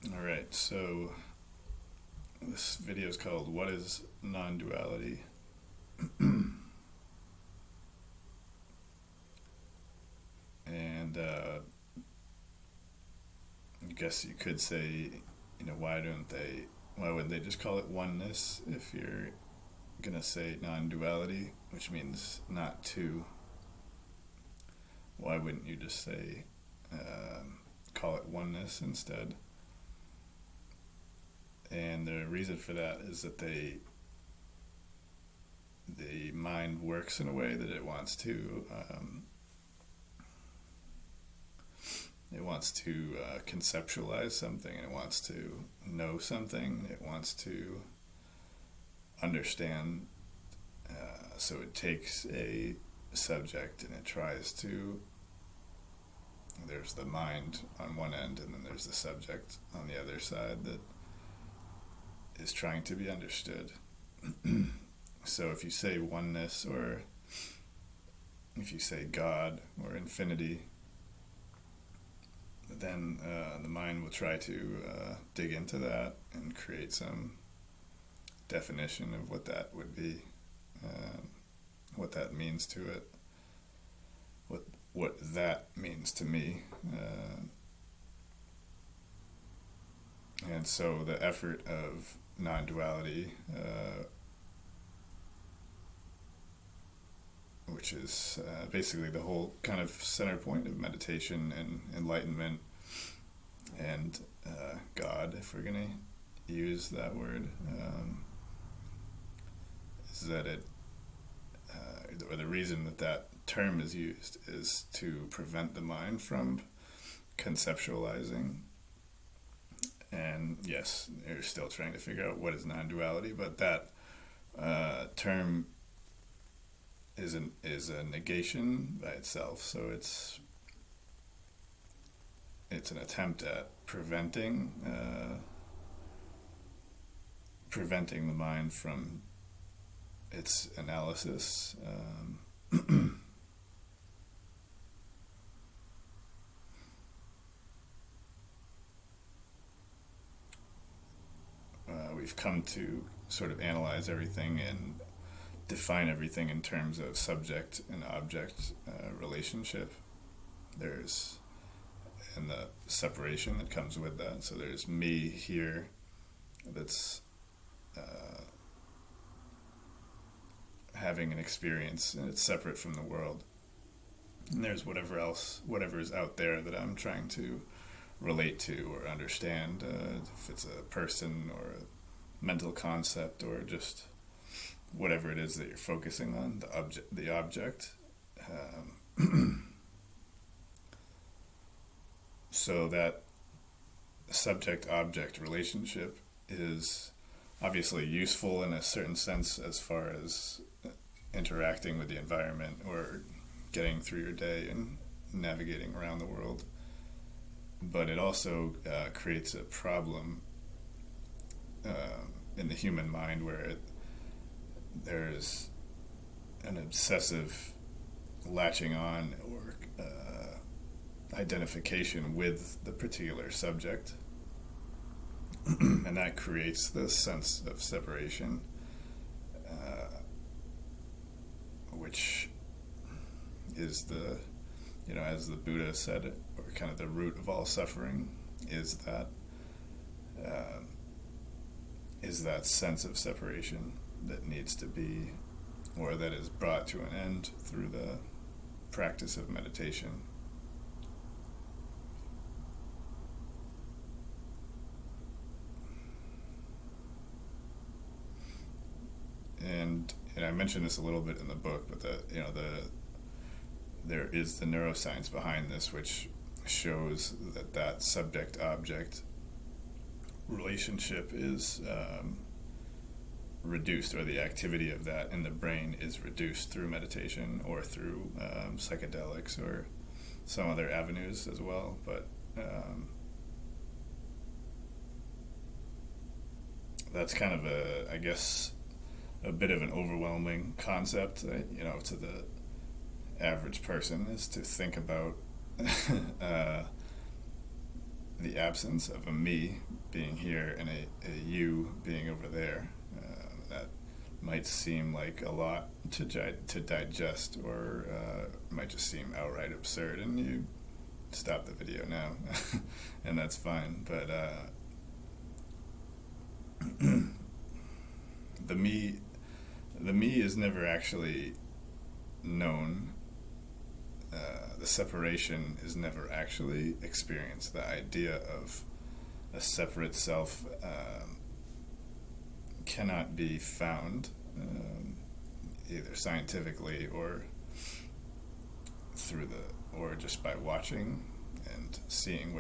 All right, so this video is called What is Non-duality? And I guess you could say, why wouldn't they just call it oneness if you're gonna say non-duality, which means not two? Why wouldn't you just say, call it oneness instead? And the reason for that is that the mind works in a way that it wants to conceptualize something, and it wants to know something, and it wants to understand. So it takes a subject and it tries to. There's the mind on one end, and then there's the subject on the other side that is trying to be understood. So if you say oneness, or if you say God or infinity, then the mind will try to dig into that and create some definition of what that would be, what that means to it, what that means to me. And so the effort of non-duality, which is basically the whole kind of center point of meditation and enlightenment and God, if we're going to use that word, is that or the reason that that term is used is to prevent the mind from conceptualizing. And yes, you're still trying to figure out what is non-duality, but that term is a negation by itself. So it's an attempt at preventing the mind from its analysis. We've come to sort of analyze everything and define everything in terms of subject and object relationship. There's and the separation that comes with that. So there's me here, that's having an experience, and it's separate from the world. And there's whatever is out there that I'm trying to relate to or understand, if it's a person or a mental concept or just whatever it is that you're focusing on, the object. So that subject-object relationship is obviously useful in a certain sense as far as interacting with the environment or getting through your day and navigating around the world. But it also creates a problem in the human mind where there's an obsessive latching on or identification with the particular subject, and that creates this sense of separation, which is as the Buddha said it, or kind of the root of all suffering, is that sense of separation that needs to be, or that is brought to an end through the practice of meditation. And I mentioned this a little bit in the book, but there is the neuroscience behind this, which shows that subject-object relationship is reduced, or the activity of that in the brain is reduced through meditation or through psychedelics or some other avenues as well. But that's kind of a bit of an overwhelming concept, to the average person, is to think about the absence of a me being here and a you being over there. That might seem like a lot to digest, or might just seem outright absurd, and you stop the video now, and that's fine. But the me, the me is never actually known. The separation is never actually experienced. The idea of a separate self cannot be found, either scientifically or or just by watching and seeing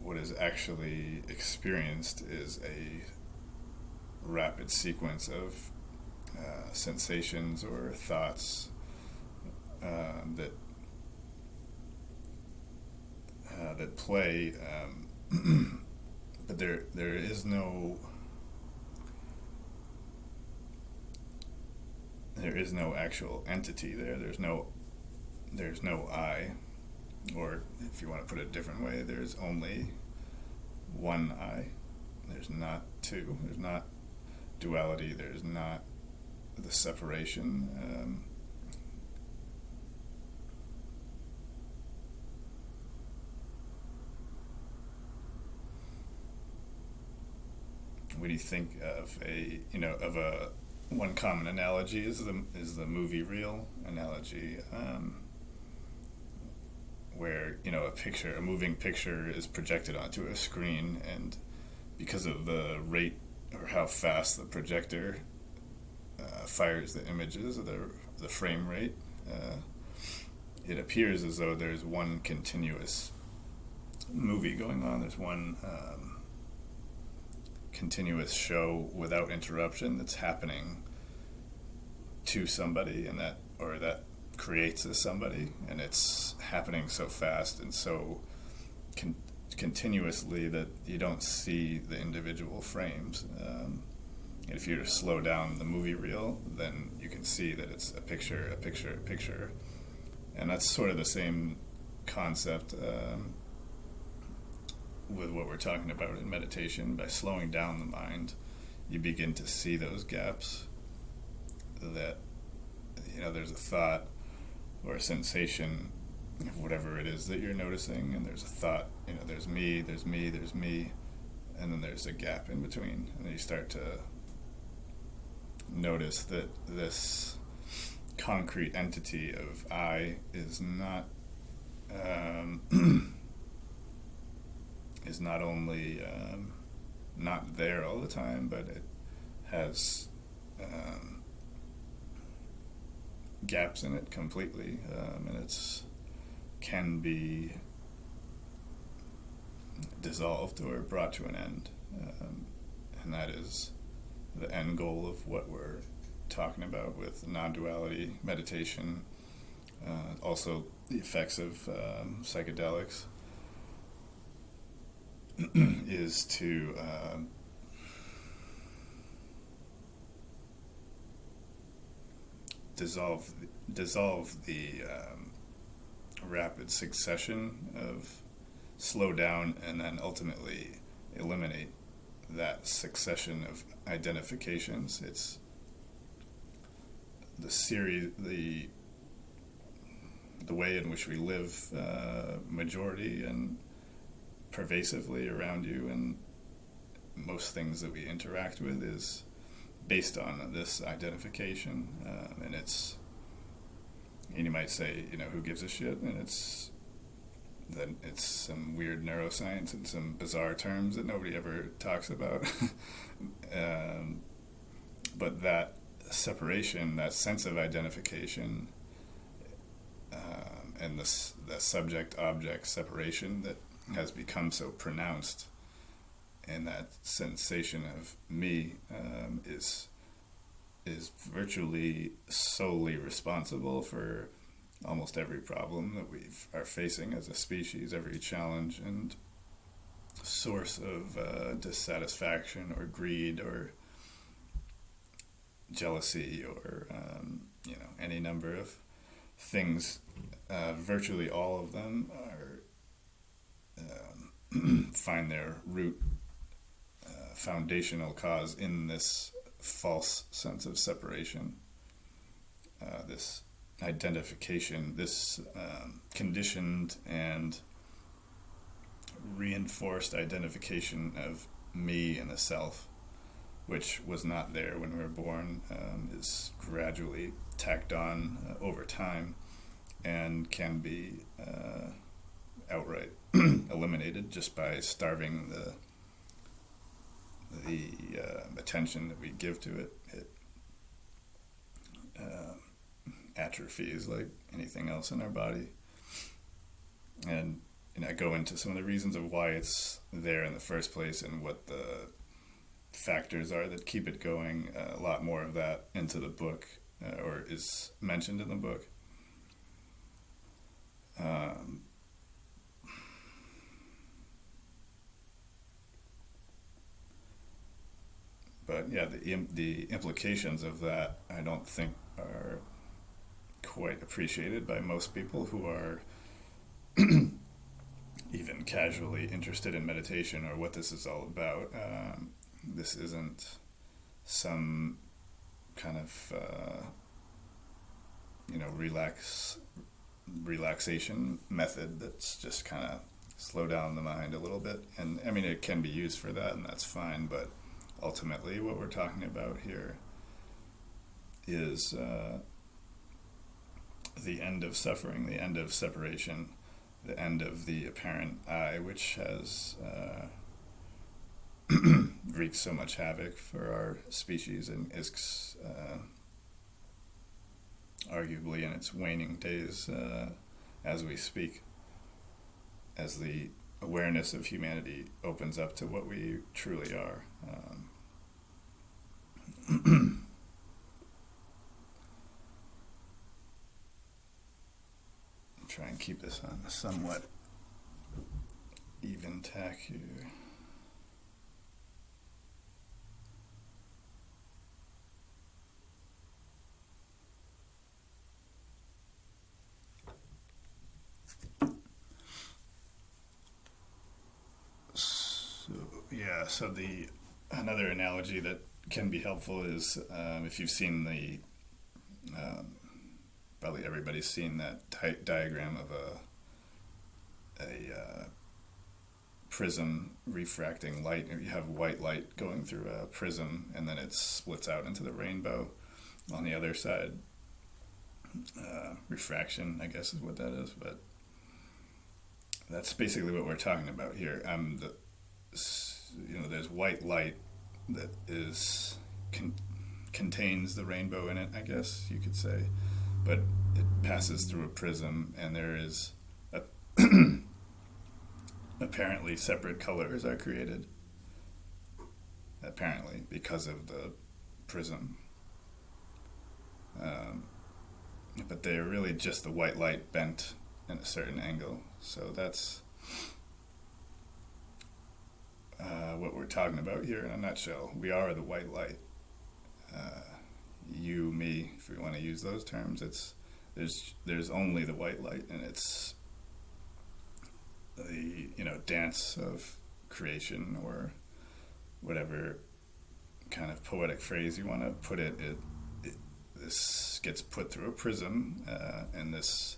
what is actually experienced is a rapid sequence of sensations or thoughts that play, but there is no actual entity there. There's no I, or if you want to put it a different way, there's only one I. There's not two. There's not duality. There's not the separation. When you think of a one common analogy is the movie reel analogy, where a moving picture is projected onto a screen, and because of the rate or how fast the projector fires the images, or the frame rate, it appears as though there's one continuous movie going on. There's one continuous show without interruption that's happening to somebody, and that creates a somebody, and it's happening so fast and so continuously that you don't see the individual frames. If you were to slow down the movie reel, then you can see that it's a picture, a picture, a picture, and that's sort of the same concept with what we're talking about in meditation. By slowing down the mind, you begin to see those gaps, that there's a thought or a sensation of whatever it is that you're noticing, and there's a thought, there's me, there's me, there's me, and then there's a gap in between, and then you start to notice that this concrete entity of I is not is not only not there all the time, but it has gaps in it completely, and it's can be dissolved or brought to an end, and that is the end goal of what we're talking about with non-duality meditation. Also, the effects of psychedelics is to dissolve the rapid succession of slow down, and then ultimately eliminate that succession of identifications. It's the series, the way in which we live, majority and pervasively around you, and most things that we interact with is based on this identification, and you might say, who gives a shit, and it's some weird neuroscience and some bizarre terms that nobody ever talks about. But that separation, that sense of identification, and the subject-object separation that has become so pronounced, and that sensation of me is virtually solely responsible for almost every problem that we are facing as a species, every challenge and source of dissatisfaction or greed or jealousy or any number of things. Virtually all of them are find their root, foundational cause in this false sense of separation, this identification, this conditioned and reinforced identification of me and the self, which was not there when we were born, is gradually tacked on over time and can be outright eliminated just by starving the attention that we give to it. It atrophies like anything else in our body. And I go into some of the reasons of why it's there in the first place and what the factors are that keep it going. A lot more of that into the book, or is mentioned in the book. But yeah, the implications of that I don't think are quite appreciated by most people who are even casually interested in meditation or what this is all about. This isn't some kind of relaxation method that's just kind of slow down the mind a little bit. And I mean, it can be used for that, and that's fine, but ultimately what we're talking about here is the end of suffering, the end of separation, the end of the apparent I, which has wreaked so much havoc for our species and is arguably in its waning days as we speak, as the awareness of humanity opens up to what we truly are. Try and keep this on a somewhat even tack here. So the another analogy that can be helpful is if you've seen the probably everybody's seen that diagram of a prism refracting light. You have white light going through a prism, and then it splits out into the rainbow on the other side. Refraction, I guess, is what that is, but that's basically what we're talking about here. There's white light that contains the rainbow in it, I guess you could say, but it passes through a prism, and there is apparently separate colors are created, apparently because of the prism, but they're really just the white light bent in a certain angle. So that's what we're talking about here in a nutshell. We are the white light. You, me, if we want to use those terms, there's only the white light, and it's the dance of creation, or whatever kind of poetic phrase you want to put it. This gets put through a prism, and this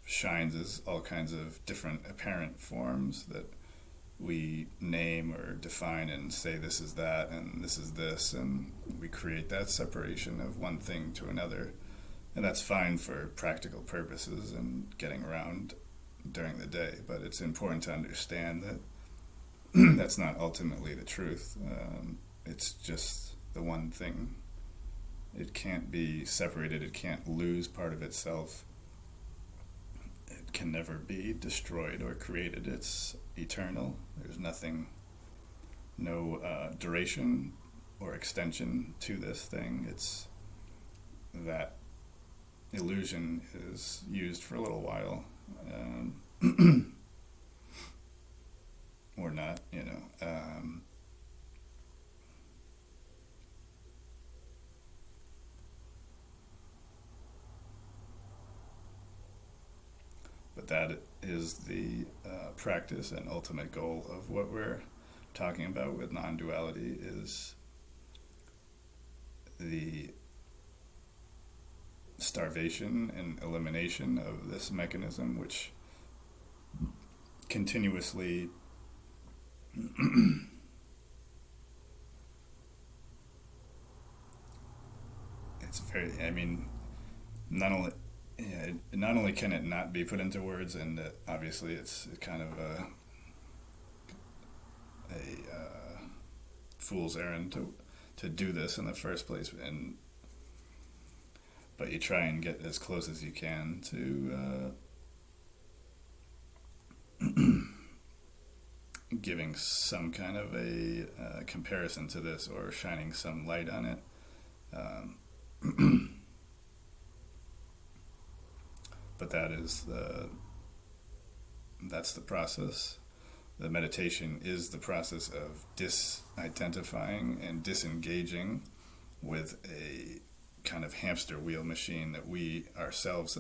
shines as all kinds of different apparent forms that we name or define and say this is that and this is this, and we create that separation of one thing to another. And that's fine for practical purposes and getting around during the day, but it's important to understand that that's not ultimately the truth. It's just the one thing. It can't be separated. It can't lose part of itself. It can never be destroyed or created. It's eternal. There's nothing, no duration or extension to this thing. It's that illusion is used for a little while, or not, but But that is the practice and ultimate goal of what we're talking about with non-duality, is the starvation and elimination of this mechanism, which continuously it's very, I mean, not only, yeah, not only can it not be put into words, and obviously it's kind of a fool's errand to do this in the first place, and but you try and get as close as you can to giving some kind of a comparison to this, or shining some light on it. But that's the process. The meditation is the process of disidentifying and disengaging with a kind of hamster wheel machine that we ourselves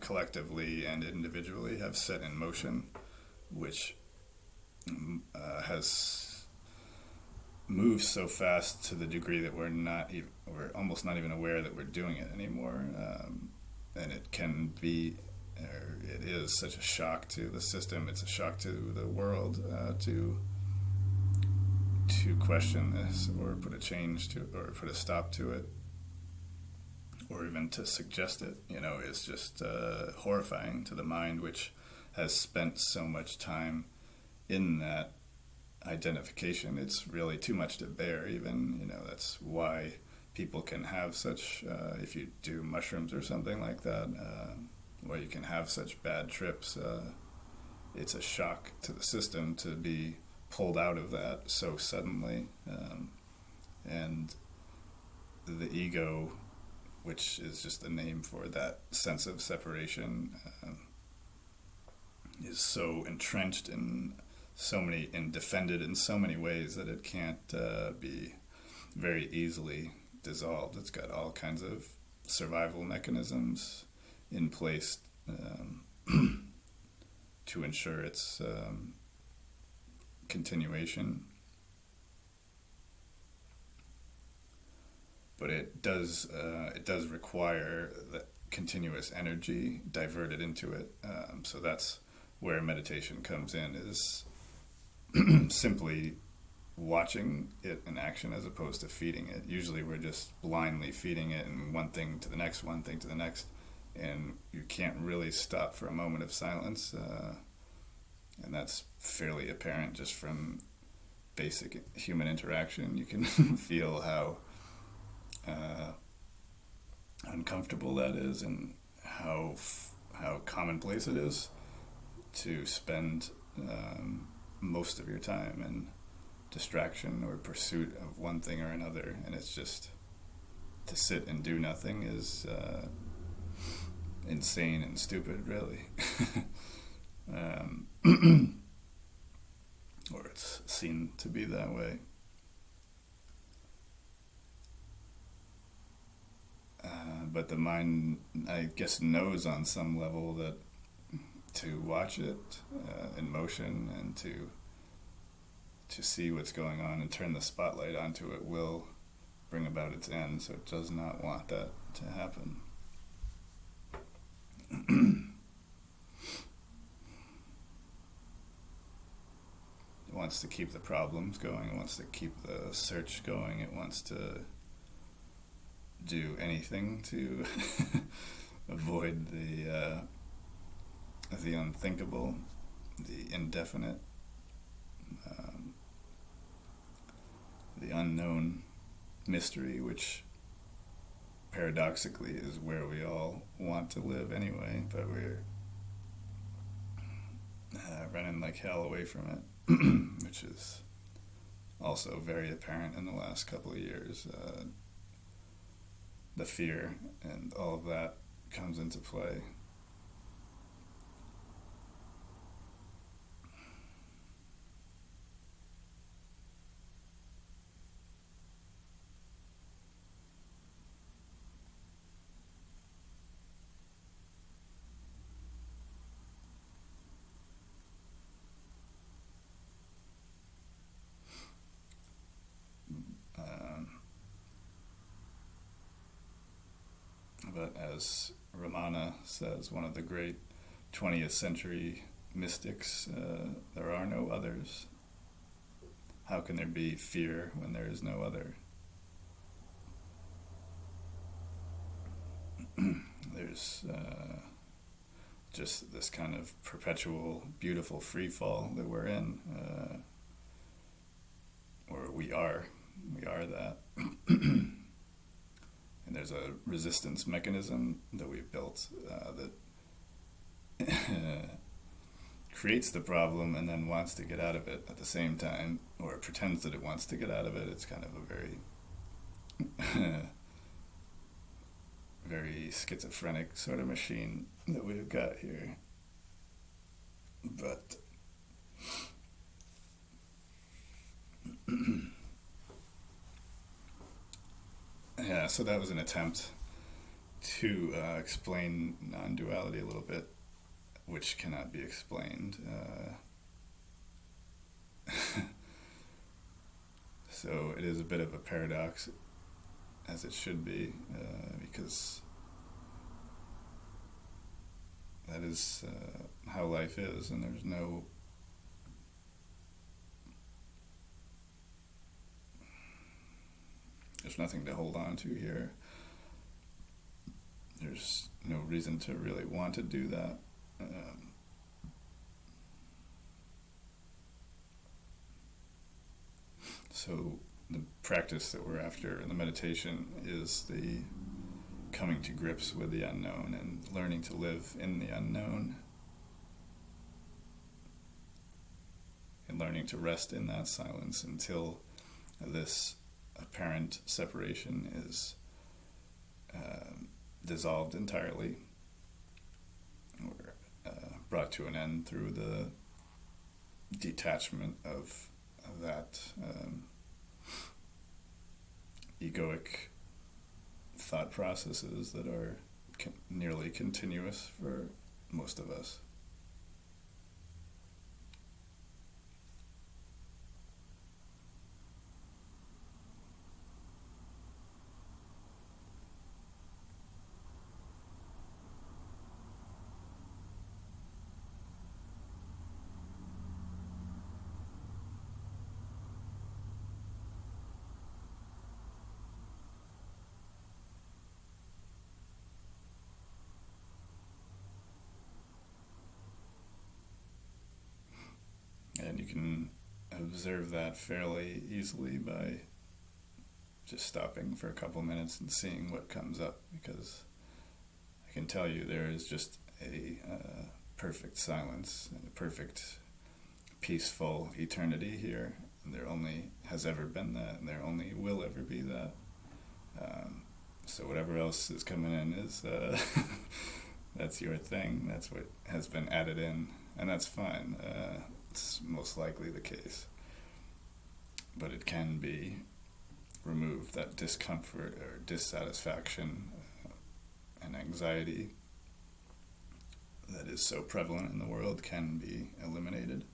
collectively and individually have set in motion, which has moved so fast to the degree that we're almost not even aware that we're doing it anymore, and it can be, or it is, such a shock to the system. It's a shock to the world to question this, or put a change to, or put a stop to it, or even to suggest it. Is just horrifying to the mind, which has spent so much time in that identification. It's really too much to bear, even. That's why people can have such, if you do mushrooms or something like that, where you can have such bad trips. It's a shock to the system to be pulled out of that so suddenly. And the ego, which is just a name for that sense of separation, is so entrenched in and defended in so many ways that it can't be very easily dissolved. It's got all kinds of survival mechanisms in place to ensure its continuation. But it does require that continuous energy diverted into it. So that's where meditation comes in, is simply watching it in action as opposed to feeding it. Usually we're just blindly feeding it, and one thing to the next, and you can't really stop for a moment of silence, and that's fairly apparent just from basic human interaction. You can feel how uncomfortable that is, and how commonplace it is to spend most of your time in distraction or pursuit of one thing or another. And it's just, to sit and do nothing is insane and stupid, really. Or it's seen to be that way. But the mind, I guess, knows on some level that to watch it in motion, and to see what's going on and turn the spotlight onto it, will bring about its end. So it does not want that to happen. It wants to keep the problems going. It wants to keep the search going. It wants to do anything to avoid the unthinkable, the indefinite, the unknown mystery, which paradoxically is where we all want to live anyway, but we're running like hell away from it, which is also very apparent in the last couple of years. The fear and all of that comes into play. But as Ramana says, one of the great 20th century mystics, there are no others. How can there be fear when there is no other? There's just this kind of perpetual, beautiful free fall that we're in, or we are that. And there's a resistance mechanism that we've built that creates the problem and then wants to get out of it at the same time, or it pretends that it wants to get out of it. It's kind of a very very schizophrenic sort of machine that we've got here. But yeah, so that was an attempt to explain non-duality a little bit, which cannot be explained. So it is a bit of a paradox, as it should be, because that is how life is, and there's nothing to hold on to here. There's no reason to really want to do that. So the practice that we're after in the meditation is the coming to grips with the unknown and learning to live in the unknown and learning to rest in that silence until this apparent separation is dissolved entirely, or brought to an end through the detachment of that egoic thought processes that are nearly continuous for most of us. And you can observe that fairly easily by just stopping for a couple minutes and seeing what comes up, because I can tell you there is just a perfect silence and a perfect peaceful eternity here. And there only has ever been that, and there only will ever be that. So whatever else is coming in is that's your thing. That's what has been added in, and that's fine. It's most likely the case. But it can be removed. That discomfort or dissatisfaction and anxiety that is so prevalent in the world can be eliminated.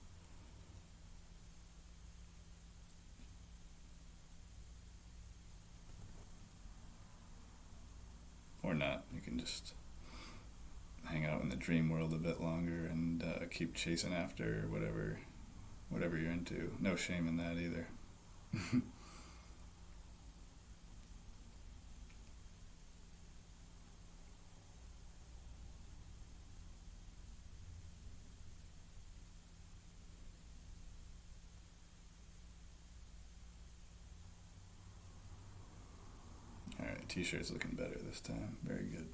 Or not. You can just hang out in the dream world a bit longer and keep chasing after whatever you're into. No shame in that either. Alright, t-shirt's looking better this time. Very good.